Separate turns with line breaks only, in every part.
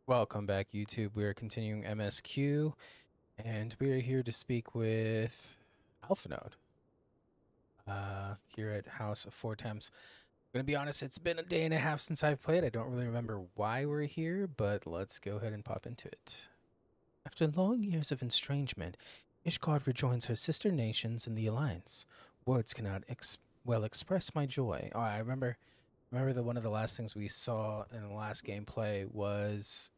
Welcome back, YouTube. We are continuing MSQ, and we are here to speak with Alphanode here at House of Four Temps. I'm gonna be honest, it's been a day and a half since I've played. I don't really remember why we're here, but let's go ahead and pop into it. After long years of estrangement, Ishgard rejoins her sister nations in the Alliance. Words cannot express my joy. Oh, I remember that one of the last things we saw in the last gameplay was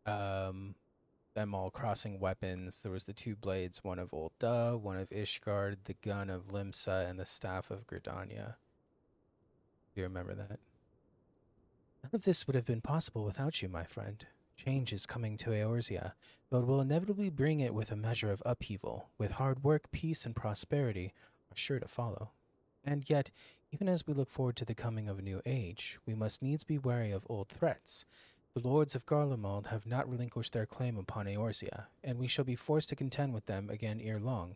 them all crossing weapons. There was the two blades, one of Ulda, one of Ishgard, the gun of Limsa, and the staff of Gridania. Do you remember that? None of this would have been possible without you, my friend. Change is coming to Eorzea, but it will inevitably bring it with a measure of upheaval, with hard work, peace, and prosperity are sure to follow. And yet, even as we look forward to the coming of a new age, we must needs be wary of old threats. The lords of Garlemald have not relinquished their claim upon Eorzea, and we shall be forced to contend with them again ere long.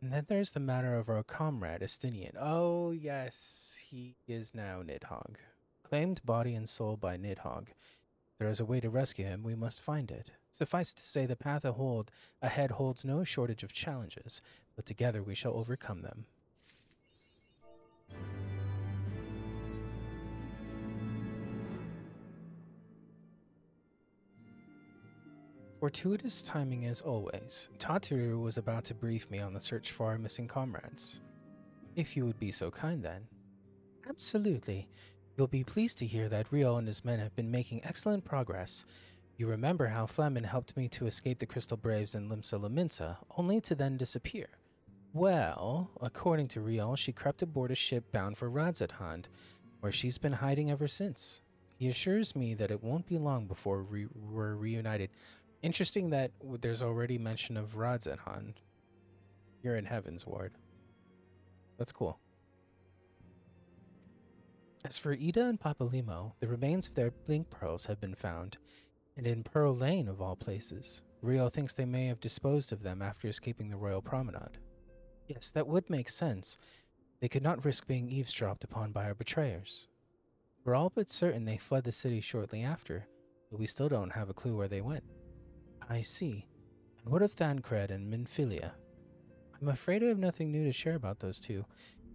And then there's the matter of our comrade, Estinian. Oh, yes, he is now Nidhogg. Claimed body and soul by Nidhogg. If there is a way to rescue him, we must find it. Suffice it to say, the path ahead holds no shortage of challenges, but together we shall overcome them. Fortuitous timing as always. Tataru was about to brief me on the search for our missing comrades. If you would be so kind, then. Absolutely. You'll be pleased to hear that Rio and his men have been making excellent progress. You remember how Flemin helped me to escape the Crystal Braves in Limsa Lominsa, only to then disappear. Well, according to Rio, she crept aboard a ship bound for Radzethand, where she's been hiding ever since. He assures me that it won't be long before we're reunited. Interesting that there's already mention of Radzethand here in Heaven's Ward. That's cool. As for Ida and Papalimo, the remains of their blink pearls have been found, and in Pearl Lane of all places. Rio thinks they may have disposed of them after escaping the Royal Promenade. Yes, that would make sense. They could not risk being eavesdropped upon by our betrayers. We're all but certain they fled the city shortly after, but we still don't have a clue where they went. I see. And what of Thancred and Minfilia? I'm afraid I have nothing new to share about those two,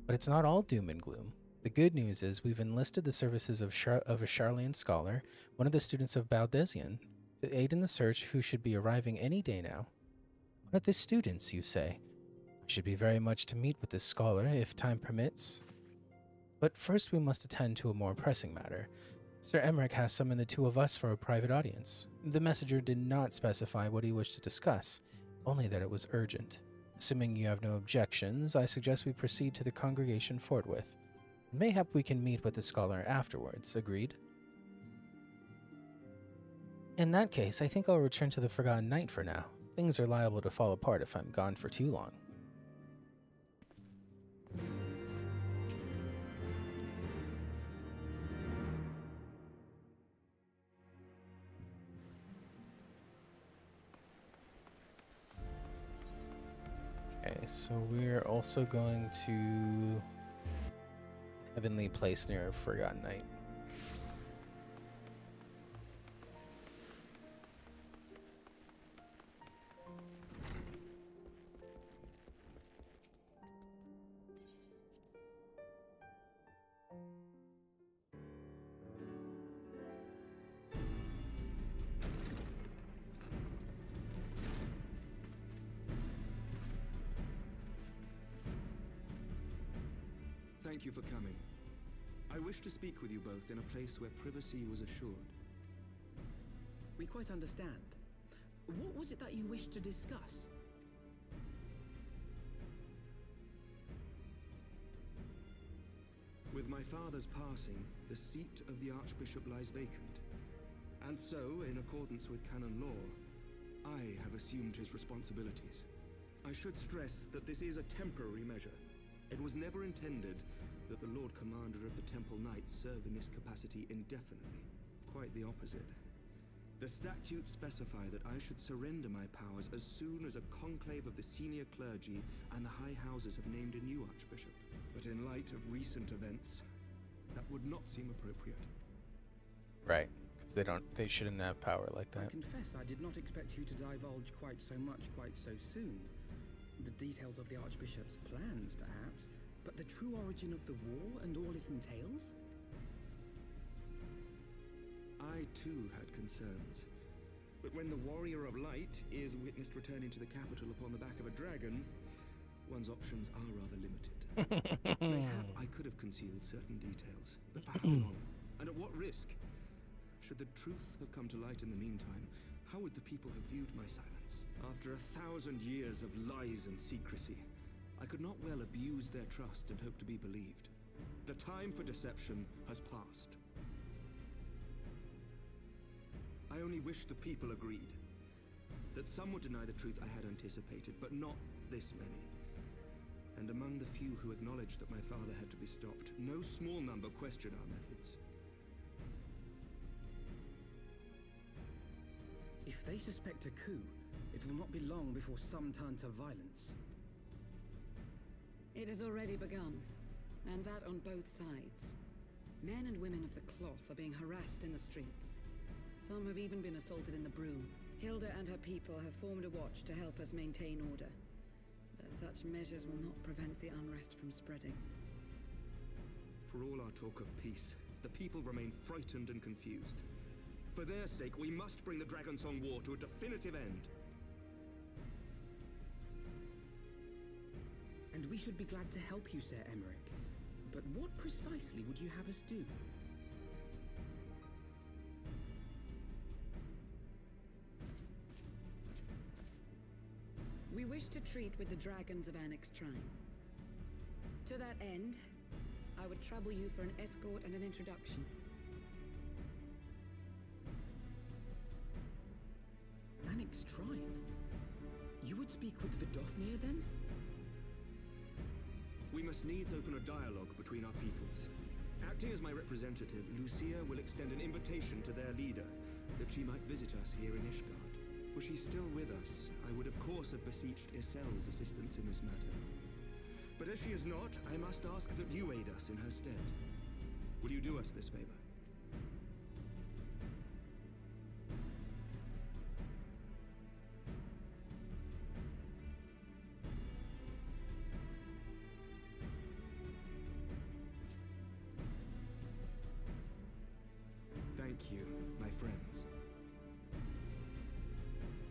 but it's not all doom and gloom. The good news is we've enlisted the services of a Charlian scholar, one of the students of Baldesion, to aid in the search, who should be arriving any day now. One of the students, you say? I should be very much to meet with this scholar, if time permits. But first we must attend to a more pressing matter. Sir Emmerich has summoned the two of us for a private audience. The messenger did not specify what he wished to discuss, only that it was urgent. Assuming you have no objections, I suggest we proceed to the congregation forthwith. Mayhap we can meet with the scholar afterwards, agreed? In that case, I think I'll return to the Forgotten Knight for now. Things are liable to fall apart if I'm gone for too long. Okay, so we're also going to Heavenly Place near Forgotten Knight.
Thank you for coming. I wish to speak with you both in a place where privacy was assured.
We quite understand. What was it that you wished to discuss?
With my father's passing, the seat of the Archbishop lies vacant. And so, in accordance with canon law, I have assumed his responsibilities. I should stress that this is a temporary measure. It was never intended that the Lord Commander of the Temple Knights serve in this capacity indefinitely. Quite the opposite. The statutes specify that I should surrender my powers as soon as a conclave of the senior clergy and the high houses have named a new archbishop. But in light of recent events, that would not seem appropriate.
Right. because they shouldn't have power like
I
that.
confess I did not expect you to divulge quite so much quite so soon. The details of the Archbishop's plans, perhaps, but the true origin of the war and all it entails?
I too had concerns. But when the Warrior of Light is witnessed returning to the capital upon the back of a dragon, one's options are rather limited. Mayhap I could have concealed certain details, but for how long? And at what risk? Should the truth have come to light in the meantime, how would the people have viewed my silence? After 1,000 years of lies and secrecy, I could not well abuse their trust and hope to be believed. The time for deception has passed. I only wish the people agreed. That some would deny the truth I had anticipated, but not this many. And among the few who acknowledged that my father had to be stopped, no small number question our methods.
If they suspect a coup, it will not be long before some turn to violence.
It has already begun, and that on both sides. Men and women of the cloth are being harassed in the streets. Some have even been assaulted in the brew. Hilda and her people have formed a watch to help us maintain order. But such measures will not prevent the unrest from spreading.
For all our talk of peace, the people remain frightened and confused. For their sake, we must bring the Dragonsong War to a definitive end.
And we should be glad to help you, Sir Emmerich. But what precisely would you have us do?
We wish to treat with the dragons of Annex Shrine. To that end, I would trouble you for an escort and an introduction.
Annex Shrine? You would speak with Vidofnir then?
We must needs open a dialogue between our peoples. Acting as my representative, Lucia will extend an invitation to their leader, that she might visit us here in Ishgard. Were she still with us, I would of course have beseeched Isel's assistance in this matter. But as she is not, I must ask that you aid us in her stead. Will you do us this favor? Thank you, my friends.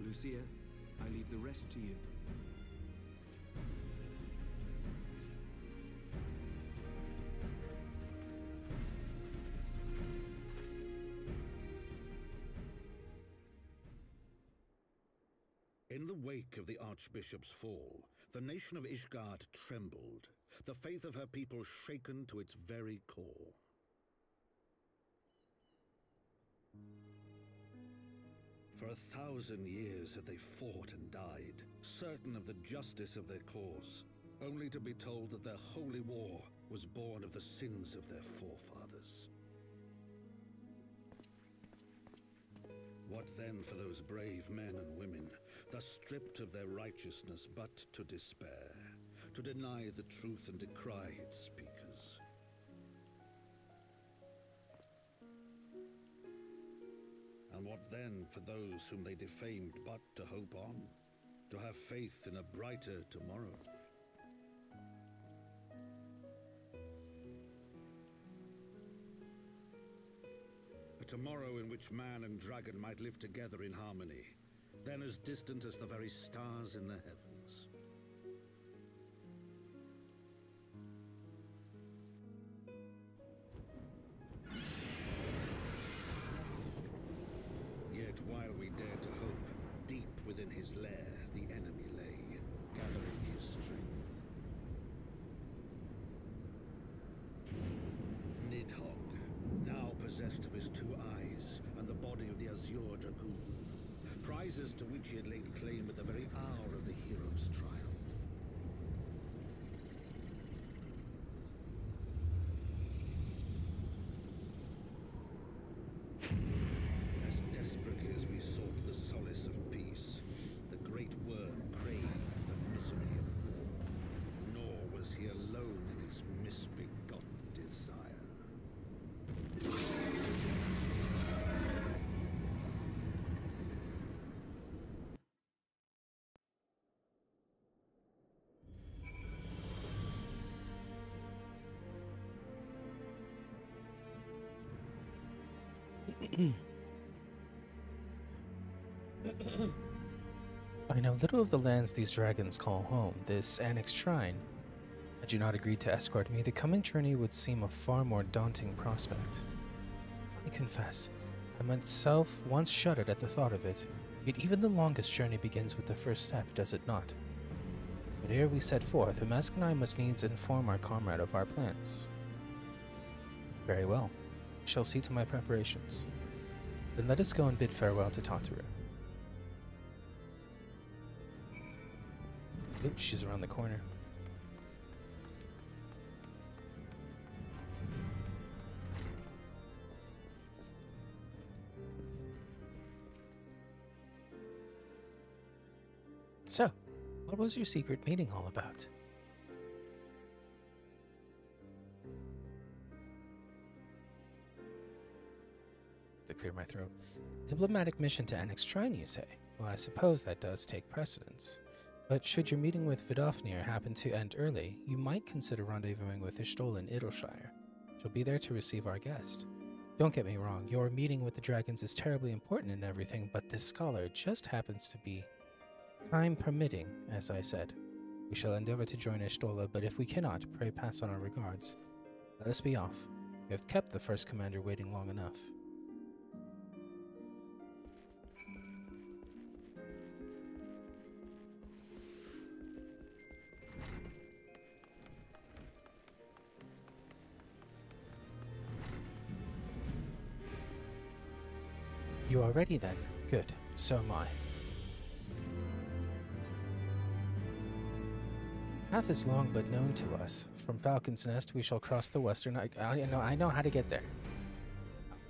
Lucia, I leave the rest to you.
In the wake of the Archbishop's fall, the nation of Ishgard trembled, the faith of her people shaken to its very core. For 1,000 years had they fought and died, certain of the justice of their cause, only to be told that their holy war was born of the sins of their forefathers. What then for those brave men and women, thus stripped of their righteousness but to despair, to deny the truth and decry its speakers? And what then for those whom they defamed but to hope on, to have faith in a brighter tomorrow? A tomorrow in which man and dragon might live together in harmony, then as distant as the very stars in the heavens. Yet while we dared to hope, deep within his lair the enemy lay, gathering his strength. Nidhogg, now possessed of his 2 eyes and the body of the Azure Dragoon, prizes to which he had laid claim at the very hour of the hero's triumph. As desperately as we sought the solace of peace, the great worm craved the misery of war. Nor was he alone in his misbegotten desire.
I know little of the lands these dragons call home, this annexed shrine. Had you not agreed to escort me, the coming journey would seem a far more daunting prospect. I confess, I myself once shuddered at the thought of it, yet even the longest journey begins with the first step, does it not? But ere we set forth, MSQ and I must needs inform our comrade of our plans. Very well. I shall see to my preparations. Then let us go and bid farewell to Tataru. Oops, she's around the corner. So, what was your secret meeting all about? To clear my throat. Diplomatic mission to annex Shrine, you say? Well, I suppose that does take precedence. But should your meeting with Vidofnir happen to end early, you might consider rendezvousing with Ishtol in Idleshire. She'll be there to receive our guest. Don't get me wrong, your meeting with the dragons is terribly important and everything, but this scholar just happens to be time permitting, as I said. We shall endeavor to join Ishtola, but if we cannot, pray pass on our regards. Let us be off. We have kept the first commander waiting long enough. You are ready then? Good. So am I. Path is long but known to us. From Falcon's Nest we shall cross the western... I know how to get there.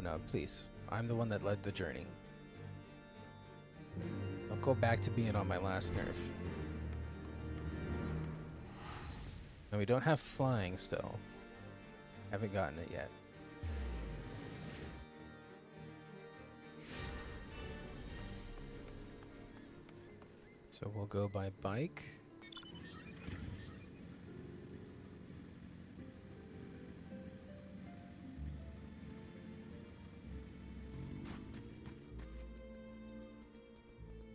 No, please. I'm the one that led the journey. I'll go back to being on my last nerve. No, we don't have flying still. Haven't gotten it yet. So we'll go by bike.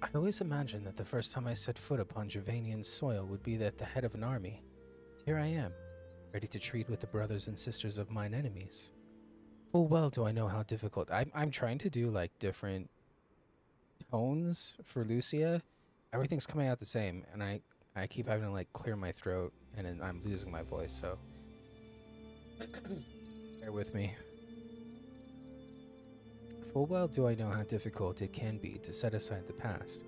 I always imagined that the first time I set foot upon Javanian soil would be at the head of an army. Here I am, ready to treat with the brothers and sisters of mine enemies. Full well do I know how difficult... I'm trying to do, like, different tones for Lucia. Everything's coming out the same, and I keep having to, like, clear my throat, and then I'm losing my voice, so... bear with me. Full well do I know how difficult it can be to set aside the past.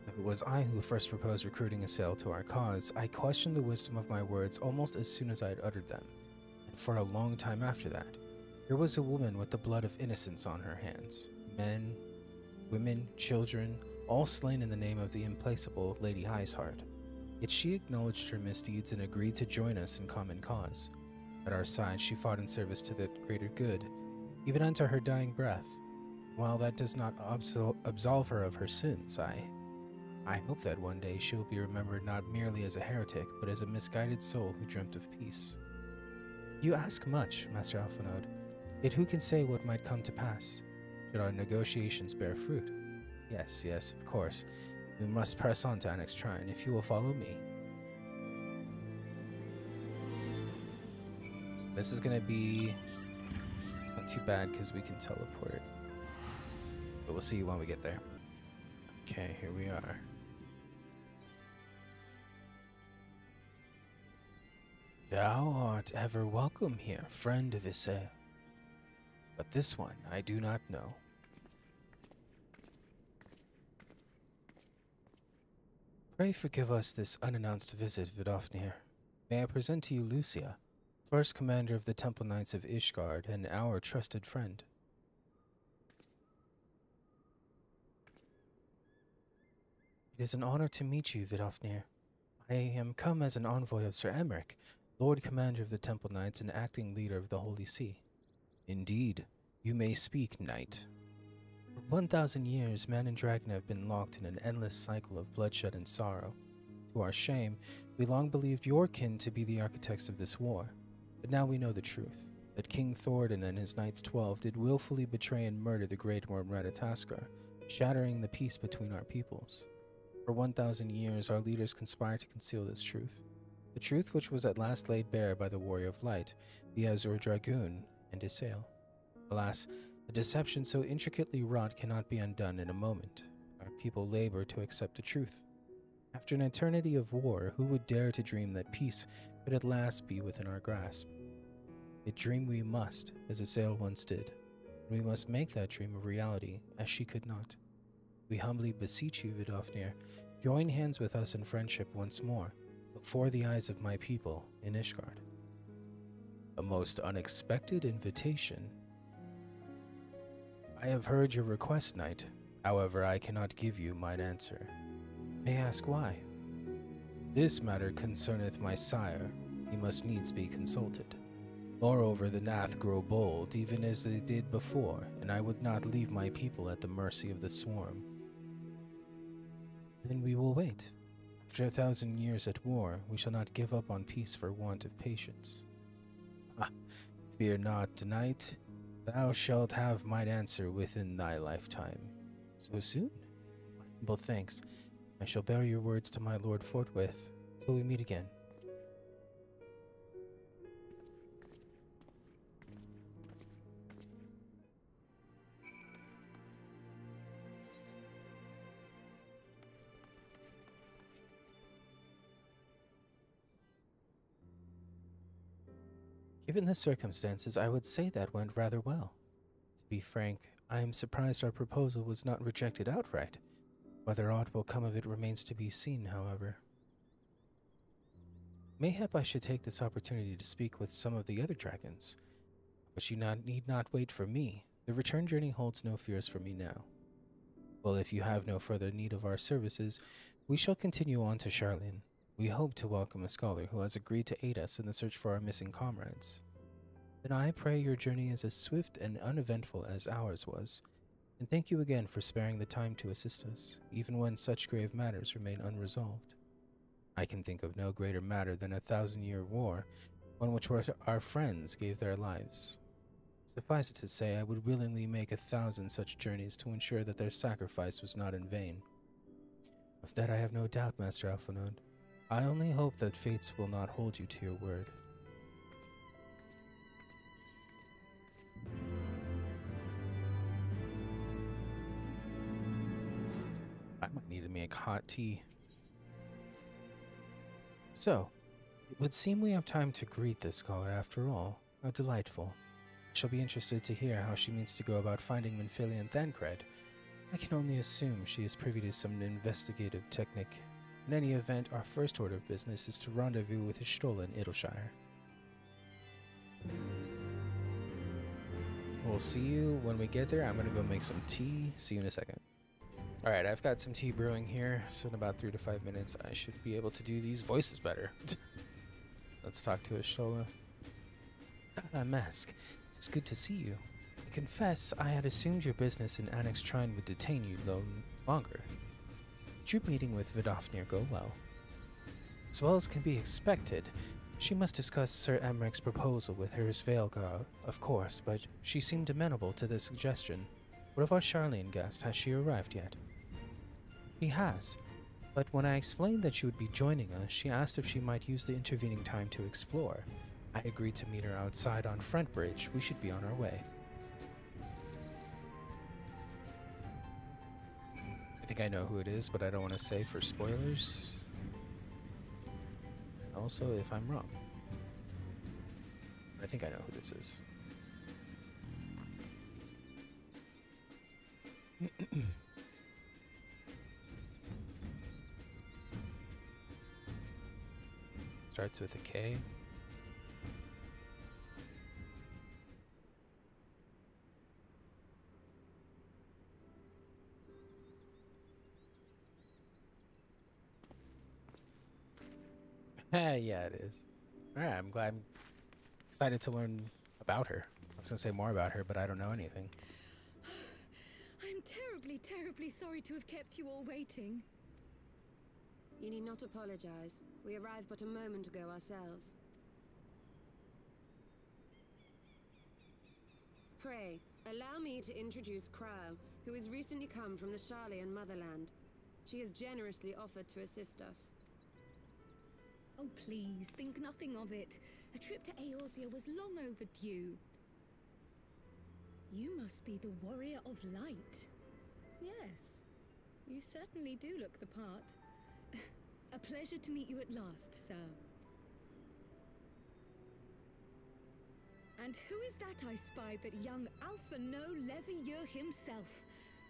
If it was I who first proposed recruiting a sail to our cause, I questioned the wisdom of my words almost as soon as I had uttered them, and for a long time after that. There was a woman with the blood of innocence on her hands. Men, women, children, all slain in the name of the implacable Lady Highsheart. Yet she acknowledged her misdeeds and agreed to join us in common cause. At our side, she fought in service to the greater good, even unto her dying breath. While that does not absolve her of her sins, I hope that one day she will be remembered not merely as a heretic, but as a misguided soul who dreamt of peace. You ask much, Master Alphanode, yet who can say what might come to pass, should our negotiations bear fruit? Yes, yes, of course. We must press on to Annex Shrine, if you will follow me. This is gonna be not too bad because we can teleport. But we'll see when we get there. Okay, here we are. Thou art ever welcome here, friend of Issei. But this one I do not know. Pray forgive us this unannounced visit, Vidofnir. May I present to you Lucia, first commander of the Temple Knights of Ishgard and our trusted friend. It is an honor to meet you, Vidofnir. I am come as an envoy of Sir Emmerich, Lord Commander of the Temple Knights and acting leader of the Holy See. Indeed, you may speak, knight. For 1,000 years, man and dragon have been locked in an endless cycle of bloodshed and sorrow. To our shame, we long believed your kin to be the architects of this war, but now we know the truth. that King Thordan and his Knights 12 did willfully betray and murder the Great Worm Ratatoskar, shattering the peace between our peoples. For 1,000 years, our leaders conspired to conceal this truth. The truth which was at last laid bare by the Warrior of Light, the Azure Dragoon, and his sail. Alas, a deception so intricately wrought cannot be undone in a moment. Our people labor to accept the truth. After an eternity of war, who would dare to dream that peace could at last be within our grasp? Yet dream we must, as a sail once did, and we must make that dream a reality, as she could not. We humbly beseech you, Vidofnir, join hands with us in friendship once more, before the eyes of my people in Ishgard. A most unexpected invitation. I have heard your request, knight. However, I cannot give you mine answer. May I ask why? This matter concerneth my sire. He must needs be consulted. Moreover, the Nath grow bold, even as they did before, and I would not leave my people at the mercy of the swarm. Then we will wait. After 1,000 years at war, we shall not give up on peace for want of patience. Ah, fear not, knight. Thou shalt have mine answer within thy lifetime. So soon? My humble thanks. I shall bear your words to my lord forthwith, till we meet again. Given the circumstances, I would say that went rather well. To be frank, I am surprised our proposal was not rejected outright. Whether aught will come of it remains to be seen, however. Mayhap I should take this opportunity to speak with some of the other dragons. But you need not wait for me. The return journey holds no fears for me now. Well, if you have no further need of our services, we shall continue on to Charlene. We hope to welcome a scholar who has agreed to aid us in the search for our missing comrades. Then I pray your journey is as swift and uneventful as ours was, and thank you again for sparing the time to assist us, even when such grave matters remain unresolved. I can think of no greater matter than a 1,000-year war, one which our friends gave their lives. Suffice it to say, I would willingly make 1,000 such journeys to ensure that their sacrifice was not in vain. Of that I have no doubt, Master Alphinaud. I only hope that fates will not hold you to your word. I might need to make hot tea. So, it would seem we have time to greet this scholar after all. How delightful. I shall be interested to hear how she means to go about finding Minfilia and Thancred. I can only assume she is privy to some investigative technique. In any event, our first order of business is to rendezvous with Ishtola in Idleshire. We'll see you when we get there. I'm gonna go make some tea. See you in a second. Alright, I've got some tea brewing here, so in about 3 to 5 minutes I should be able to do these voices better. Let's talk to Ishtola. Mask, it's good to see you. I confess I had assumed your business in Annex Trine would detain you longer. Did your meeting with Vidofnir go well? As well as can be expected, she must discuss Sir Emmeric's proposal with her Svealgar, of course, but she seemed amenable to the suggestion. What of our Charlene guest? Has she arrived yet? She has, but when I explained that she would be joining us, she asked if she might use the intervening time to explore. I agreed to meet her outside on Front Bridge. We should be on our way. I think I know who it is, but I don't want to say for spoilers. Also, if I'm wrong. I think I know who this is. Starts with a K. Yeah, it is. Alright, I'm excited to learn about her. I was going to say more about her, but I don't know anything.
I'm terribly, terribly sorry to have kept you all waiting.
You need not apologize. We arrived but a moment ago ourselves. Pray, allow me to introduce Kryle, who has recently come from the Sharlayan motherland. She has generously offered to assist us.
Oh, please, think nothing of it. A trip to Eorzea was long overdue. You must be the Warrior of Light. Yes, you certainly do look the part. A pleasure to meet you at last, sir. And who is that I spy but young Alpha No Levieur himself?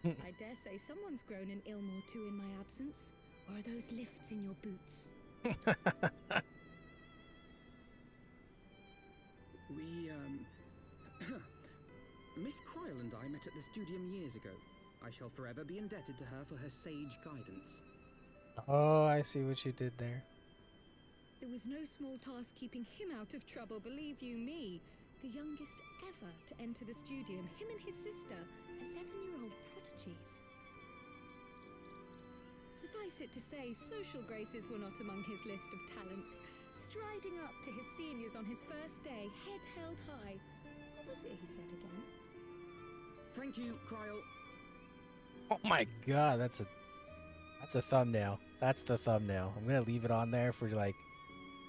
I dare say someone's grown an ilm or two in my absence. Or are those lifts in your boots?
We, Miss Kryle and I met at the studium years ago. I shall forever be indebted to her for her sage guidance.
Oh, I see what you did there.
It was no small task keeping him out of trouble, believe you me. The youngest ever to enter the studium, him and his sister, 11-year-old prodigies. Suffice it to say, social graces were not among his list of talents. Striding up to his seniors on his first day, head held high. What was it he said again?
Thank you, Kryle.
Oh my god, that's a thumbnail. That's the thumbnail. I'm gonna leave it on there for like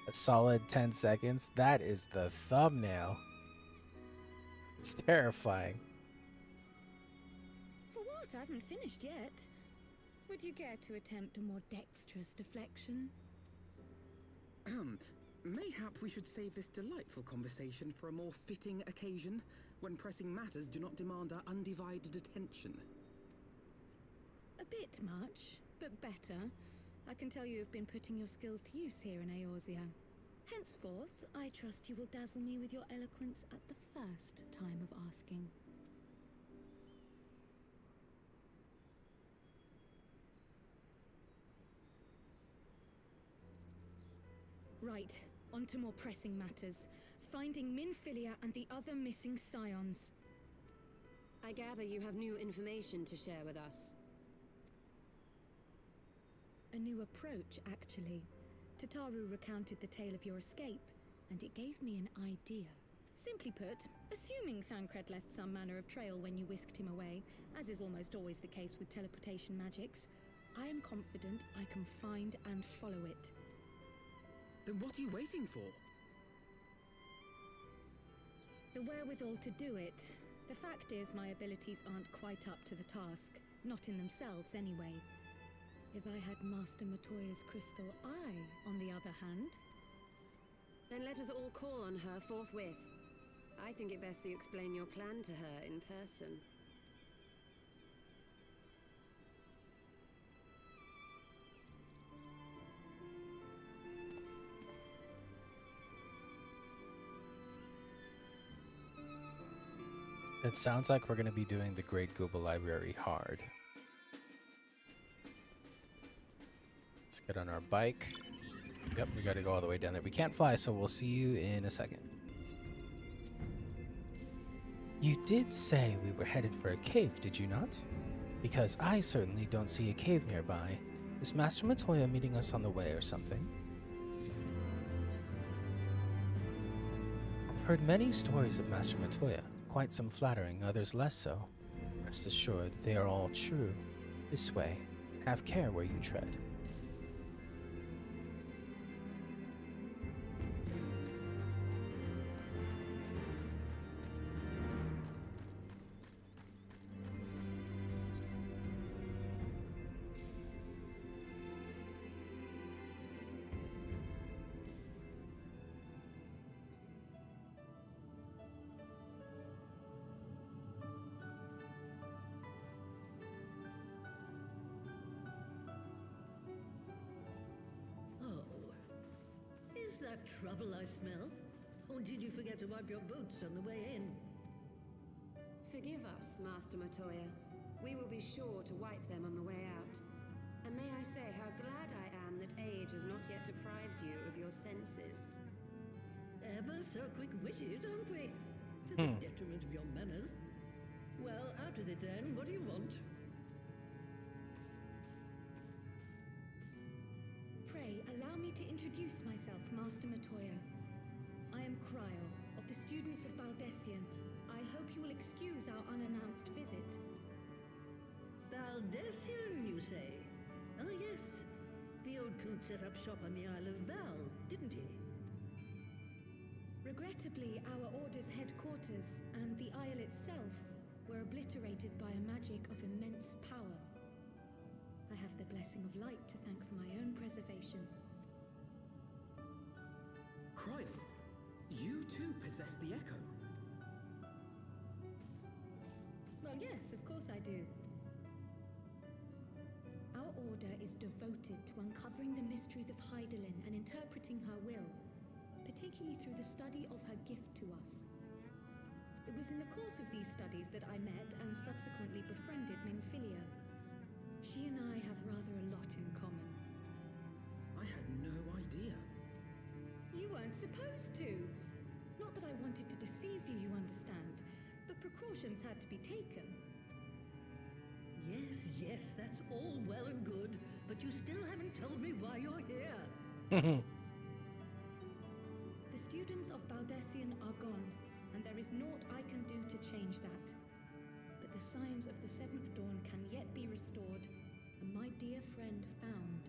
a solid 10 seconds. That is the thumbnail. It's terrifying.
For what? I haven't finished yet. Would you care to attempt a more dexterous deflection?
Mayhap we should save this delightful conversation for a more fitting occasion, when pressing matters do not demand our undivided attention.
A bit much, but better. I can tell you have been putting your skills to use here in Eorzea. Henceforth, I trust you will dazzle me with your eloquence at the first time of asking. Right, on to more pressing matters. Finding Minfilia and the other missing scions.
I gather you have new information to share with us.
A new approach, actually. Tataru recounted the tale of your escape, and it gave me an idea. Simply put, assuming Thancred left some manner of trail when you whisked him away, as is almost always the case with teleportation magics, I am confident I can find and follow it.
Then what are you waiting for?
The wherewithal to do it. The fact is, my abilities aren't quite up to the task. Not in themselves, anyway. If I had Master Matoya's crystal eye, on the other hand...
Then let us all call on her forthwith. I think it best that you explain your plan to her in person.
It sounds like we're going to be doing the Great Gooba Library hard. Let's get on our bike. Yep, we got to go all the way down there. We can't fly, so we'll see you in a second. You did say we were headed for a cave, did you not? Because I certainly don't see a cave nearby. Is Master Matoya meeting us on the way or something? I've heard many stories of Master Matoya. Quite some flattering, others less so. Rest assured, they are all true. This way, have care where you tread.
Is that trouble I smell? Or did you forget to wipe your boots on the way in?
Forgive us, Master Matoya. We will be sure to wipe them on the way out. And may I say how glad I am that age has not yet deprived you of your senses.
Ever so quick-witted, aren't we? To the detriment of your manners. Well, out with it then. What do you want?
Pray, allow me to introduce myself, Master Matoya. I am Kryle, of the students of Baldessian. I hope you will excuse our unannounced visit.
Baldessian, you say? Ah, yes. The old coot set up shop on the Isle of Val, didn't he?
Regrettably, our Order's headquarters and the Isle itself were obliterated by a magic of immense power. I have the blessing of light to thank for my own preservation.
Cryle, you too possess the Echo.
Well, yes, of course I do. Our Order is devoted to uncovering the mysteries of Hydaelyn and interpreting her will, particularly through the study of her gift to us. It was in the course of these studies that I met and subsequently befriended Minfilia. She and I have rather a lot in common.
I had no idea.
You weren't supposed to. Not that I wanted to deceive you, you understand, but precautions had to be taken.
Yes, yes, that's all well and good, but you still haven't told me why you're here.
The students of Baldessian are gone, and there is naught I can do to change that. But the signs of the Seventh Dawn can yet be restored, and my dear friend found.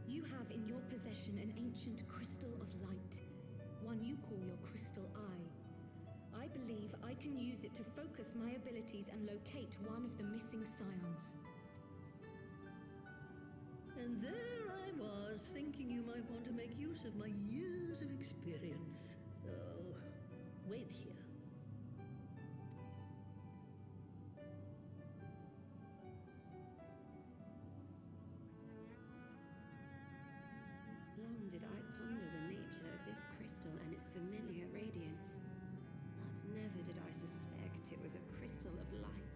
You have in your possession an ancient crystal of light, one you call your crystal eye. I believe I can use it to focus my abilities and locate one of the missing scions.
And there I was, thinking you might want to make use of my years of experience. Oh, wait here.
Long did I ponder the nature of this crystal and its familiar radiance, but never did I suspect it was a crystal of light.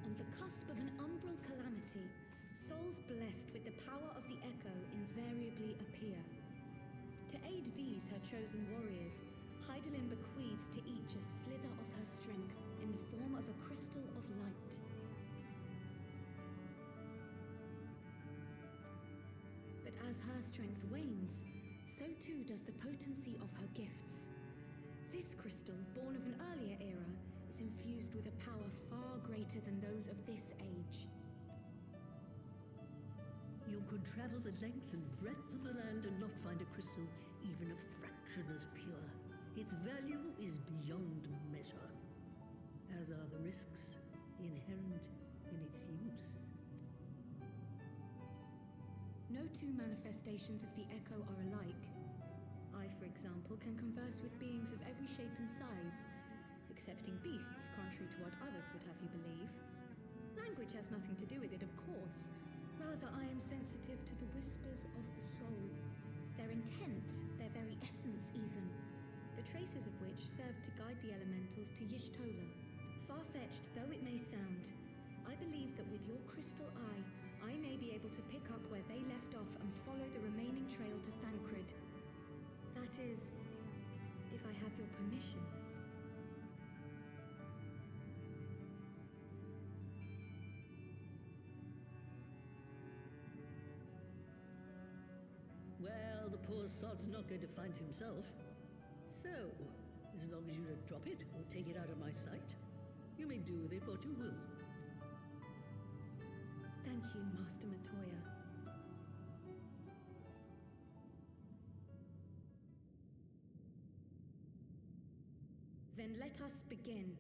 On the cusp of an umbral calamity, souls blessed with the power of the Echo invariably appear. To aid these, her chosen warriors, Hydaelyn bequeaths to each a slither of her strength in the form of a crystal of light. But as her strength wanes, so too does the potency of her gifts. This crystal, born of an earlier era, is infused with a power far greater than those of this age.
You could travel the length and breadth of the land and not find a crystal even a fraction as pure. Its value is beyond measure, as are the risks inherent in its use.
No two manifestations of the Echo are alike. I, for example, can converse with beings of every shape and size, excepting beasts, contrary to what others would have you believe. Language has nothing to do with it, of course. Rather, I am sensitive to the whispers of the soul. Their intent, their very essence even, the traces of which serve to guide the elementals to Y'shtola. Far-fetched though it may sound, I believe that with your crystal eye, I may be able to pick up where they left off and follow the remaining trail to Thancred. That is, if I have your permission.
Well, the poor sod's not going to find himself. So, as long as you don't drop it or take it out of my sight, you may do with it what you will.
Thank you, Master Matoya. Then let us begin.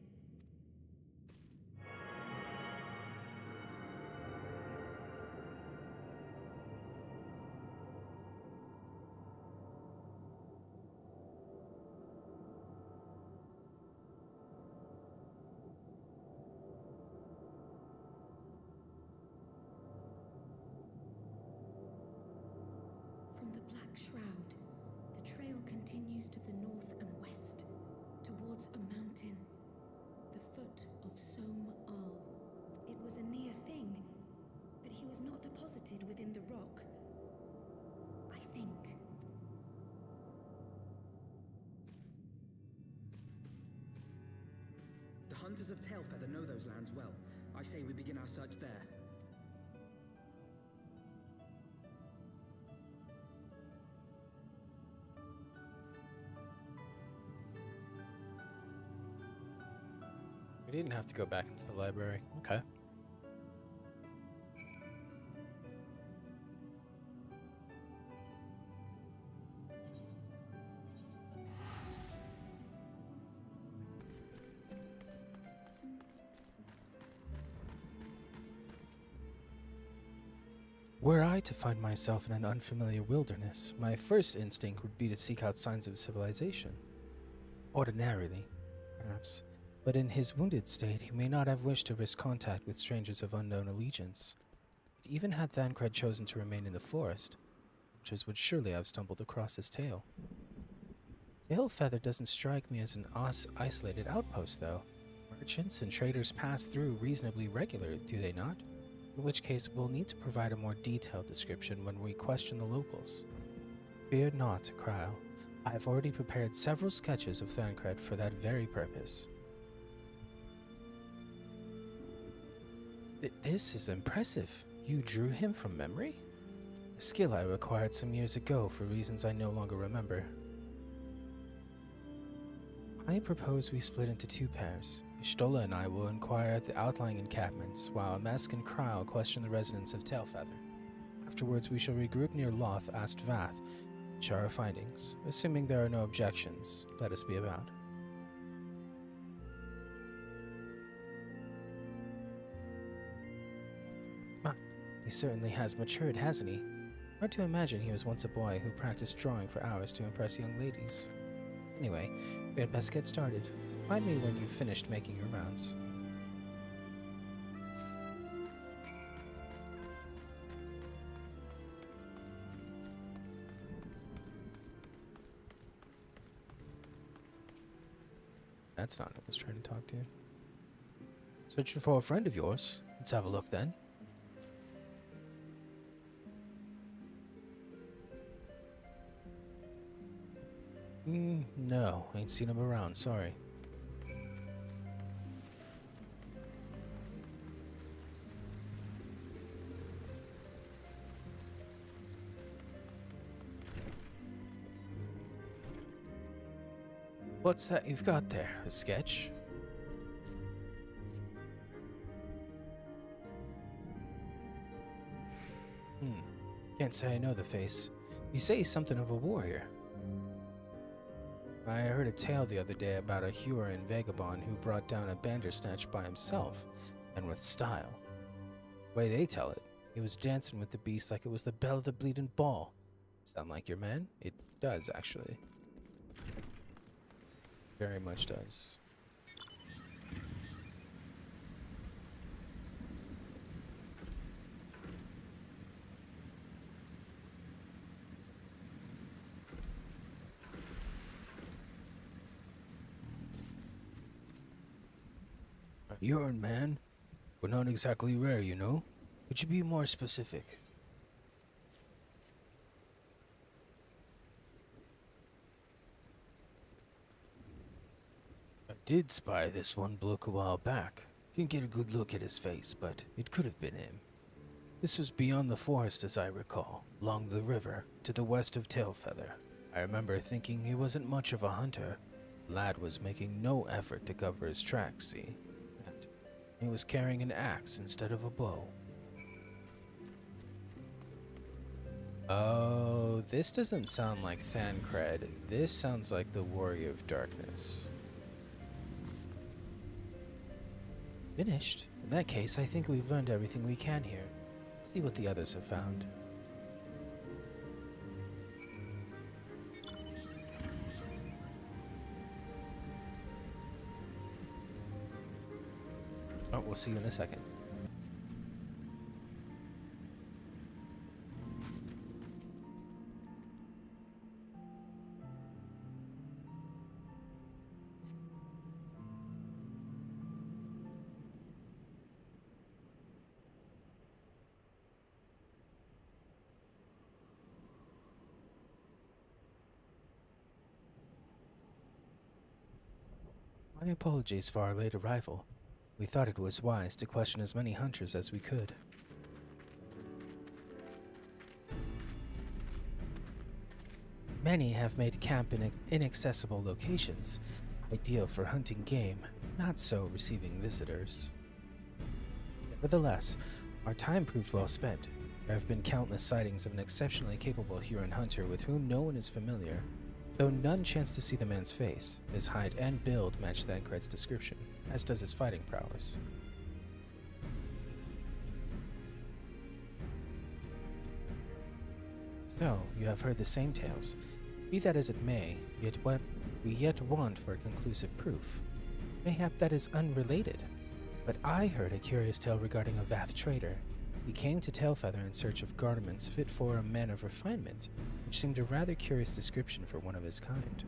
From the Black Shroud, the trail continues to the north and west, towards a mountain, the foot of Som Al. It was a near thing, but he was not deposited within the rock. I think.
The Hunters of Tailfeather know those lands well. I say we begin our search there.
We didn't have to go back into the library. Okay. Were I to find myself in an unfamiliar wilderness, my first instinct would be to seek out signs of civilization. Ordinarily, perhaps, but in his wounded state he may not have wished to risk contact with strangers of unknown allegiance. But even had Thancred chosen to remain in the forest, hunters would surely have stumbled across his tail. Tailfeather doesn't strike me as an isolated outpost, though. Merchants and traders pass through reasonably regularly, do they not? In which case, we'll need to provide a more detailed description when we question the locals. Fear not, Cryle. I have already prepared several sketches of Thancred for that very purpose. This is impressive. You drew him from memory? A skill I acquired some years ago for reasons I no longer remember. I propose we split into two pairs. Ishtola and I will inquire at the outlying encampments, while Amesk and Cryle question the residents of Tailfeather. Afterwards, we shall regroup near Loth Ast Vath, share our findings. Assuming there are no objections, let us be about. He certainly has matured, hasn't he? Hard to imagine he was once a boy who practiced drawing for hours to impress young ladies. Anyway, we had best get started. Find me when you've finished making your rounds. That's not who I was trying to talk to. Searching for a friend of yours? Let's have a look then. No, ain't seen him around, sorry. What's that you've got there? A sketch? Can't say I know the face. You say he's something of a warrior. I heard a tale the other day about a Huron vagabond who brought down a Bandersnatch by himself, and with style. The way they tell it, he was dancing with the beast like it was the bell of the bleeding ball. Sound like your man? It does, actually. Very much does. You're a man, but not exactly rare, you know? Could you be more specific? I did spy this one bloke a while back. Didn't get a good look at his face, but it could have been him. This was beyond the forest, as I recall, along the river, to the west of Tailfeather. I remember thinking he wasn't much of a hunter. The lad was making no effort to cover his tracks, see? He was carrying an axe instead of a bow. Oh, this doesn't sound like Thancred. This sounds like the Warrior of Darkness. Finished? In that case, I think we've learned everything we can here. Let's see what the others have found. Oh, we'll see you in a second. My apologies for our late arrival. We thought it was wise to question as many hunters as we could. Many have made camp in inaccessible locations. Ideal for hunting game, not so receiving visitors. Nevertheless, our time proved well spent. There have been countless sightings of an exceptionally capable Huron hunter with whom no one is familiar, though none chance to see the man's face. His height and build match Thancred's description, as does his fighting prowess. So, you have heard the same tales. Be that as it may, yet what we yet want for conclusive proof. Mayhap that is unrelated, but I heard a curious tale regarding a Vath trader. He came to Tailfeather in search of garments fit for a man of refinement, which seemed a rather curious description for one of his kind.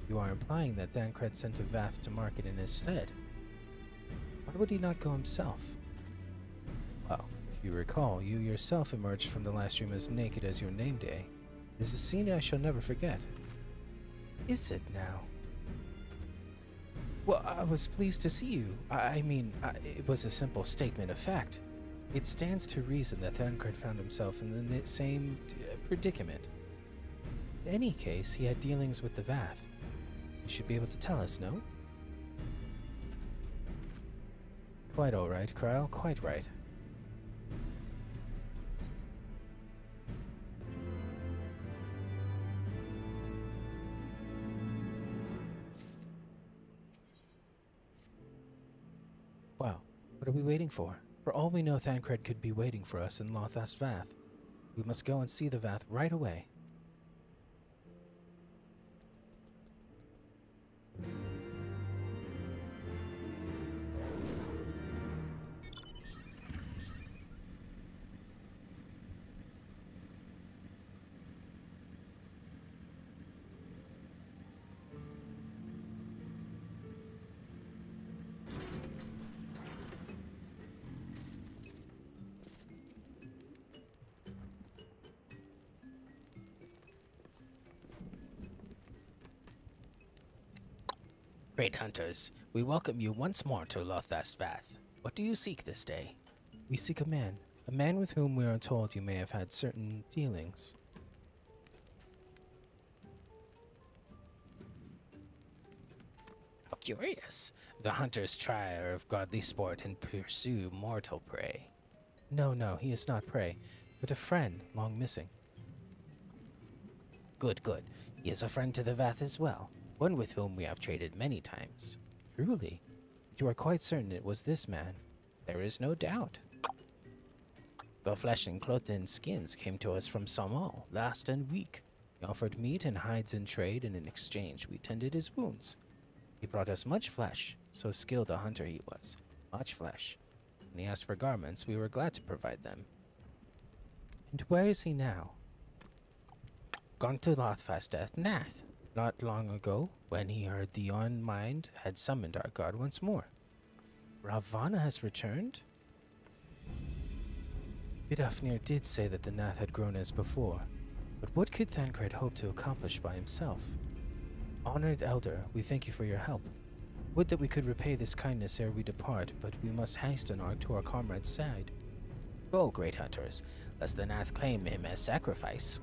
You are implying that Thancred sent a Vath to market in his stead. Why would he not go himself? Well, if you recall, you yourself emerged from the last room as naked as your name day. It is a scene I shall never forget. Is it now? Well, I was pleased to see you. I mean, it was a simple statement of fact. It stands to reason that Thancred found himself in the same predicament. In any case, he had dealings with the Vath. You should be able to tell us, no? Quite all right, Kryle, quite right. Well, what are we waiting for? For all we know, Thancred could be waiting for us in Lothast Vath. We must go and see the Vath right away. Great hunters, we welcome you once more to Lothast Vath. What do you seek this day? We seek a man with whom we are told you may have had certain dealings. How curious. The hunters tire of godly sport and pursue mortal prey. No, he is not prey, but a friend long missing. Good. He is a friend to the Vath as well. One with whom we have traded many times. Truly? You are quite certain it was this man? There is no doubt. The flesh and clothed in skins came to us from Samal last and week. He offered meat and hides in trade, and in exchange we tended his wounds. He brought us much flesh, so skilled a hunter he was. Much flesh. When he asked for garments, we were glad to provide them. And where is he now? Gone to Lothfasteth Nath. Not long ago, when he heard the Unmind had summoned our god once more. Ravana has returned? Bidafnir did say that the Nath had grown as before, but what could Thancred hope to accomplish by himself? Honored Elder, we thank you for your help. Would that we could repay this kindness ere we depart, but we must hasten to our comrade's side. Go, great hunters, lest the Nath claim him as sacrifice.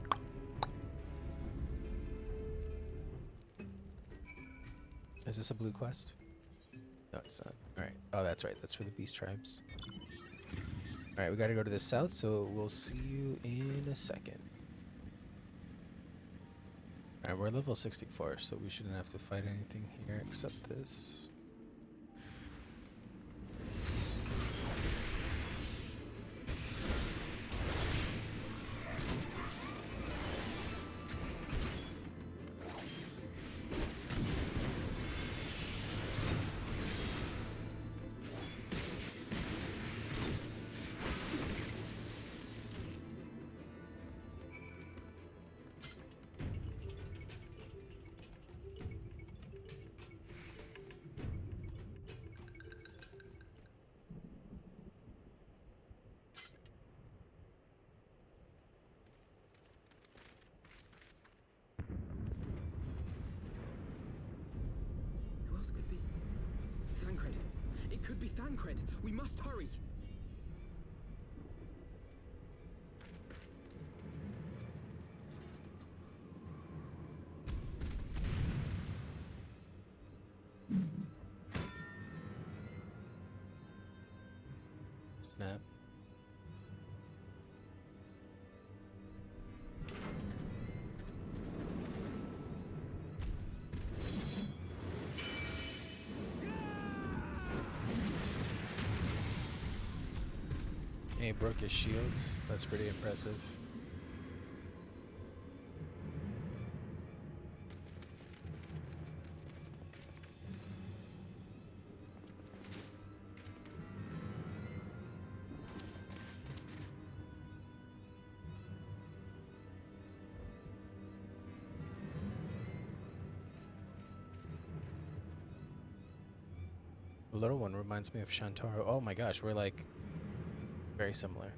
Is this a blue quest? No, it's not. Alright. Oh, that's right. That's for the beast tribes. Alright, we gotta go to the south, so we'll see you in a second. Alright, we're level 64, so we shouldn't have to fight anything here except this.
Could be Thancred. We must hurry.
Snap. He broke his shields. That's pretty impressive. The little one reminds me of Shantaro. Oh my gosh, we're like very similar.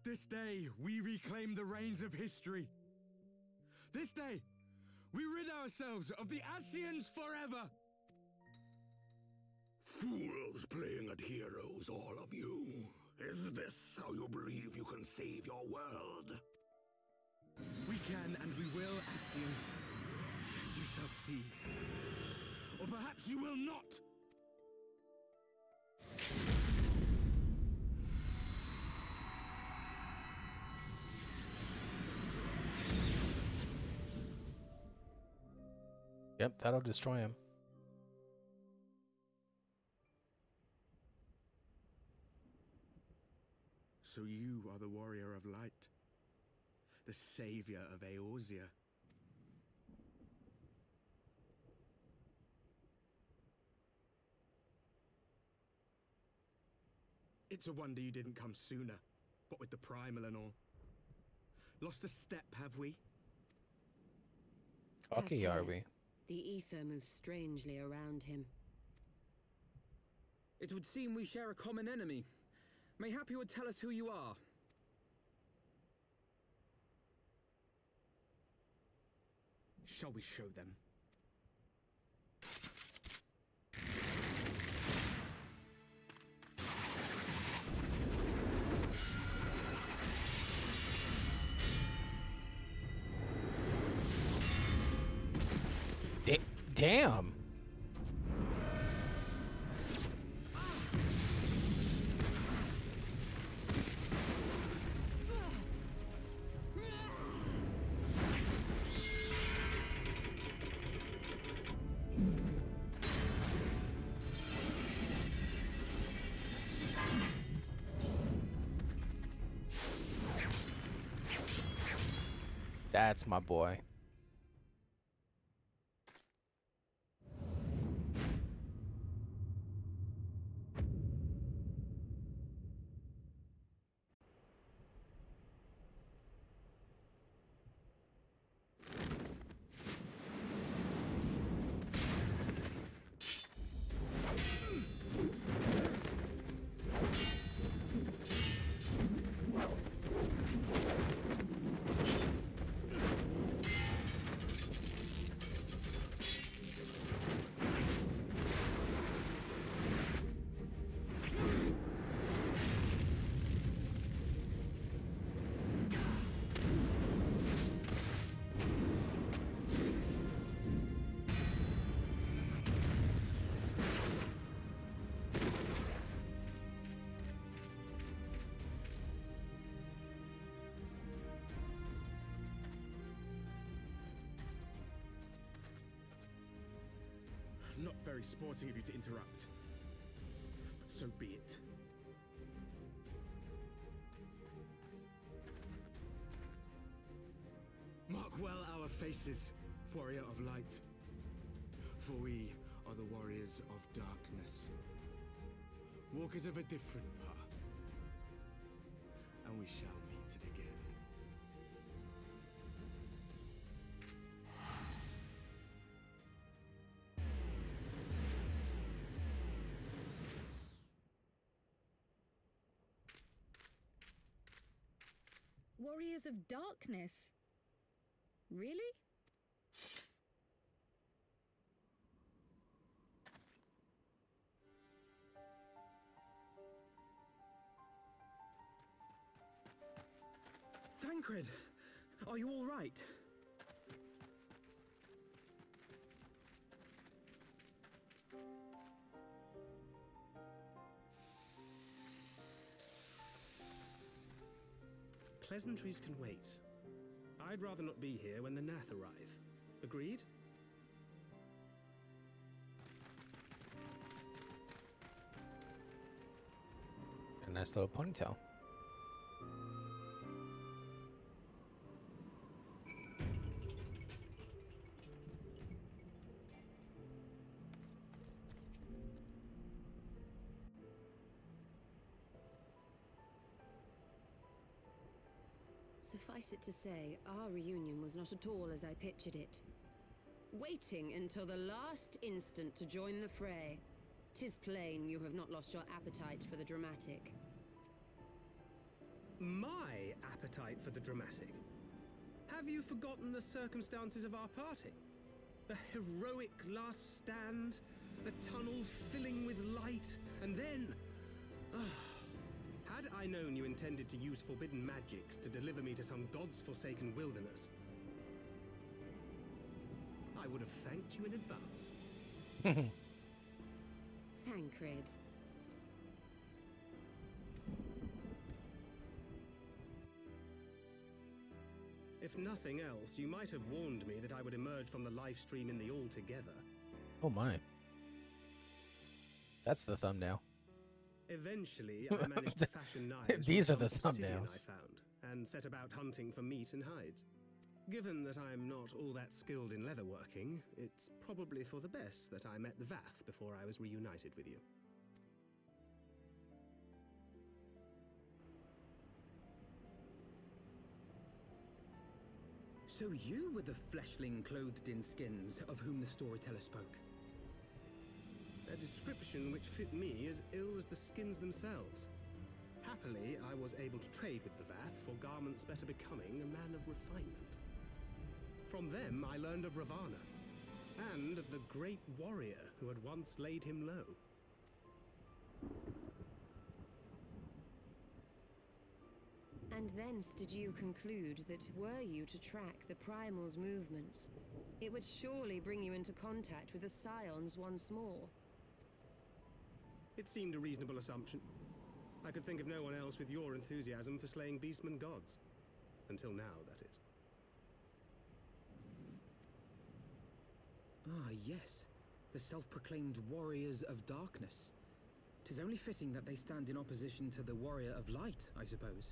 This day, we reclaim the reins of history. This day, we rid ourselves of the Asians forever.
Fools playing at heroes, all of you. Is this how you believe you can save your world?
We can and we will, Asian. You shall see. Or perhaps you will not.
Yep, that'll destroy him.
So you are the warrior of light, the savior of Eorzea. It's a wonder you didn't come sooner, what with the primal and all. Lost a step, have we?
Cocky are we?
The ether moves strangely around him.
It would seem we share a common enemy. Mayhap you would tell us who you are.
Shall we show them?
Damn! That's my boy.
Not very sporting of you to interrupt, but so be it. Mark well our faces, warrior of light, for we are the warriors of darkness, walkers of a different path, and we shall meet again.
Warriors of Darkness? Really?
Thancred! Are you all right?
Pleasantries can wait. I'd rather not be here when the Nath arrive. Agreed?
A nice little ponytail.
Suffice it to say, our reunion was not at all as I pictured it. Waiting until the last instant to join the fray. 'Tis plain you have not lost your appetite for the dramatic.
My appetite for the dramatic? Have you forgotten the circumstances of our party? The heroic last stand, the tunnel filling with light, and then... Had I known you intended to use forbidden magics to deliver me to some god's forsaken wilderness, I would have thanked you in advance.
Thancred.
If nothing else, you might have warned me that I would emerge from the live stream in the altogether.
Oh my. That's the thumbnail.
Eventually, I managed to fashion knives.
These are the
from obsidian
thumbnails.
I found, and set about hunting for meat and hides. Given that I'm not all that skilled in leatherworking, it's probably for the best that I met the Vath before I was reunited with you.
So you were the fleshling clothed in skins of whom the storyteller spoke.
A description which fit me as ill as the skins themselves. Happily, I was able to trade with the Vath for garments better becoming a man of refinement. From them, I learned of Ravana, and of the great warrior who had once laid him low.
And thence did you conclude that were you to track the Primal's movements, it would surely bring you into contact with the Scions once more?
It seemed a reasonable assumption. I could think of no one else with your enthusiasm for slaying beastmen gods. Until now, that is.
Ah, yes. The self-proclaimed Warriors of Darkness. 'Tis only fitting that they stand in opposition to the Warrior of Light, I suppose.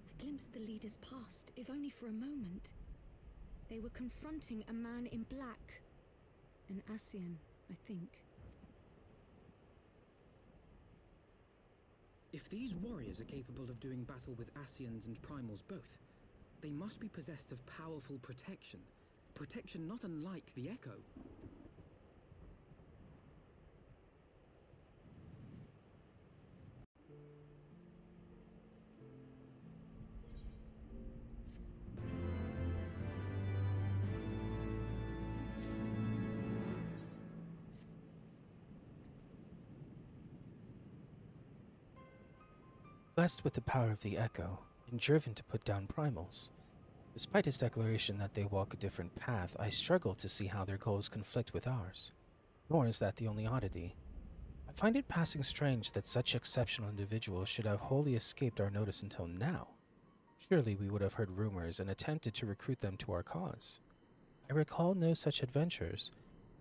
I glimpsed the leaders past, if only for a moment. They were confronting a man in black. An Ascian, I think.
If these warriors are capable of doing battle with Ascians and Primals both, they must be possessed of powerful protection. Protection not unlike the Echo.
Blessed with the power of the Echo, and driven to put down primals. Despite his declaration that they walk a different path, I struggle to see how their goals conflict with ours. Nor is that the only oddity. I find it passing strange that such exceptional individuals should have wholly escaped our notice until now. Surely we would have heard rumors and attempted to recruit them to our cause. I recall no such adventures.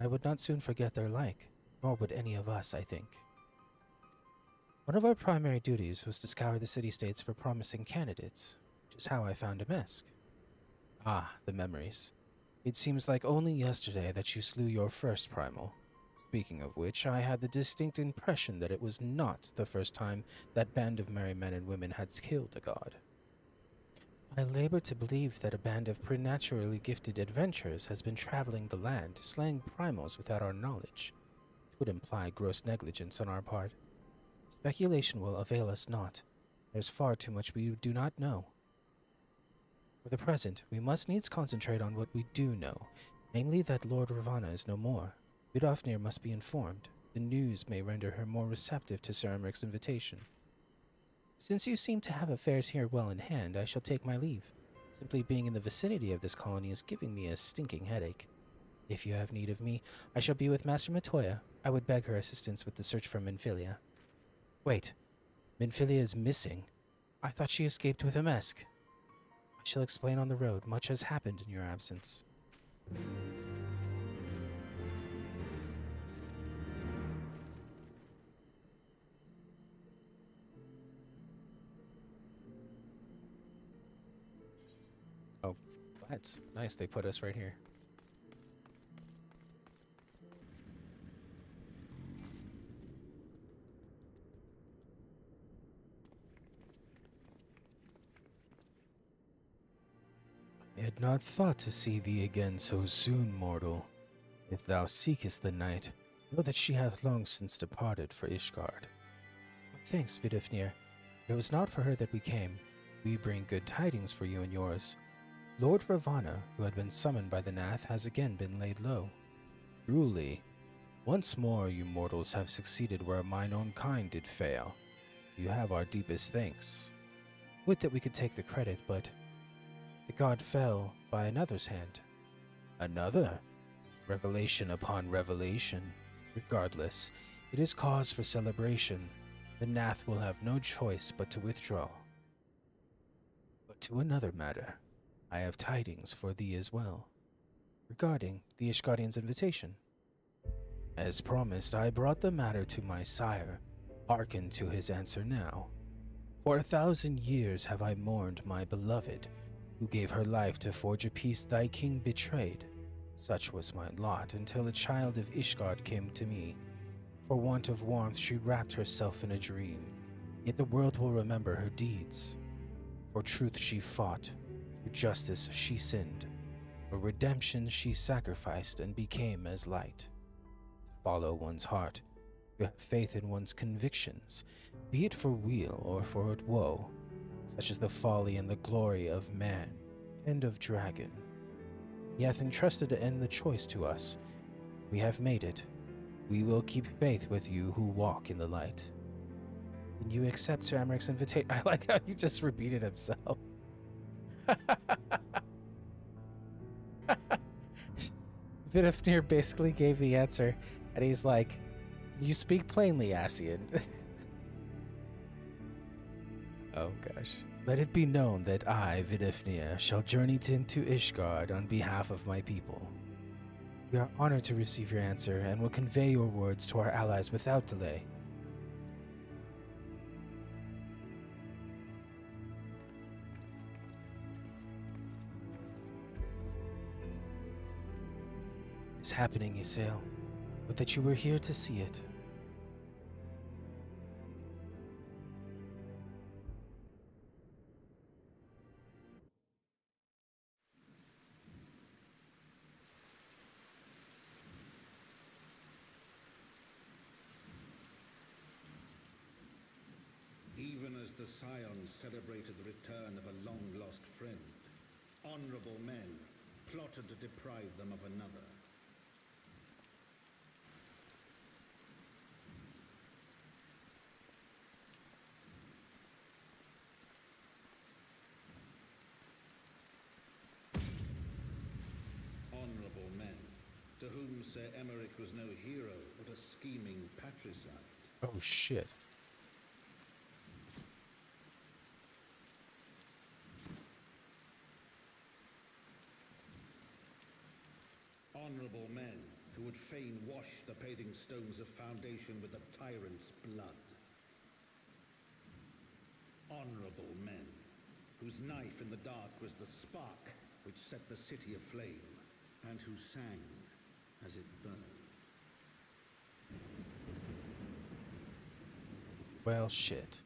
I would not soon forget their like, nor would any of us, I think. One of our primary duties was to scour the city-states for promising candidates, which is how I found MSQ. Ah, the memories. It seems like only yesterday that you slew your first primal. Speaking of which, I had the distinct impression that it was not the first time that band of merry men and women had killed a god. I labor to believe that a band of preternaturally gifted adventurers has been traveling the land, slaying primals without our knowledge. It would imply gross negligence on our part. Speculation will avail us not. There's far too much we do not know. For the present, we must needs concentrate on what we do know, namely that Lord Ravana is no more. Vidofnir must be informed. The news may render her more receptive to Sir Emmerich's invitation. Since you seem to have affairs here well in hand, I shall take my leave. Simply being in the vicinity of this colony is giving me a stinking headache. If you have need of me, I shall be with Master Matoya. I would beg her assistance with the search for Minfilia. Wait, Minfilia is missing. I thought she escaped with MSQ. I shall explain on the road. Much has happened in your absence. Oh, that's nice. They put us right here. I had not thought to see thee again so soon, mortal. If thou seekest the night, know that she hath long since departed for Ishgard. Thanks, Vidifnir. It was not for her that we came. We bring good tidings for you and yours. Lord Ravana, who had been summoned by the Nath, has again been laid low. Truly, once more you mortals have succeeded where mine own kind did fail. You have our deepest thanks. Would that we could take the credit, but the god fell by another's hand. Another? Revelation upon revelation. Regardless, it is cause for celebration. The Nath will have no choice but to withdraw. But to another matter, I have tidings for thee as well, regarding the Ishgardian's invitation. As promised, I brought the matter to my sire. Hearken to his answer now. For 1,000 years have I mourned my beloved, who gave her life to forge a peace thy king betrayed. Such was my lot until a child of Ishgard came to me. For want of warmth she wrapped herself in a dream, yet the world will remember her deeds. For truth she fought, for justice she sinned, for redemption she sacrificed and became as light. To follow one's heart, to have faith in one's convictions, be it for weal or for woe, such as the folly and the glory of man and of dragon. He hath entrusted to end the choice to us. We have made it. We will keep faith with you who walk in the light. Can you accept Sir Amaric's invitation? I like how he just repeated himself. Vidifnir basically gave the answer, and he's like, you speak plainly, Asian. Oh gosh. Let it be known that I, Vidifnir, shall journey into Ishgard on behalf of my people. We are honored to receive your answer and will convey your words to our allies without delay. It's happening, Ysael, but that you were here to see it.
Even as the Scions celebrated the return of a long-lost friend, honorable men plotted to deprive them of another. Honorable men, to whom Sir Emeric was no hero, but a scheming patricide.
Oh shit.
Honorable men who would fain wash the paving stones of foundation with the tyrant's blood. Honorable men whose knife in the dark was the spark which set the city aflame, and who sang as it burned.
Well, shit.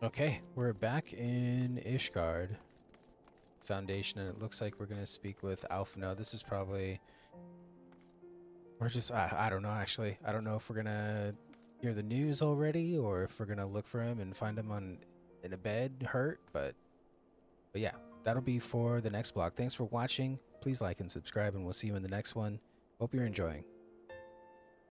Okay, we're back in Ishgard Foundation, and it looks like we're gonna speak with Alphino. This is probably... We're just... I don't know, actually. I don't know if we're gonna hear the news already, or if we're gonna look for him and find him on in a bed hurt, but yeah, that'll be for the next vlog. Thanks for watching. Please like and subscribe, and we'll see you in the next one. Hope you're enjoying.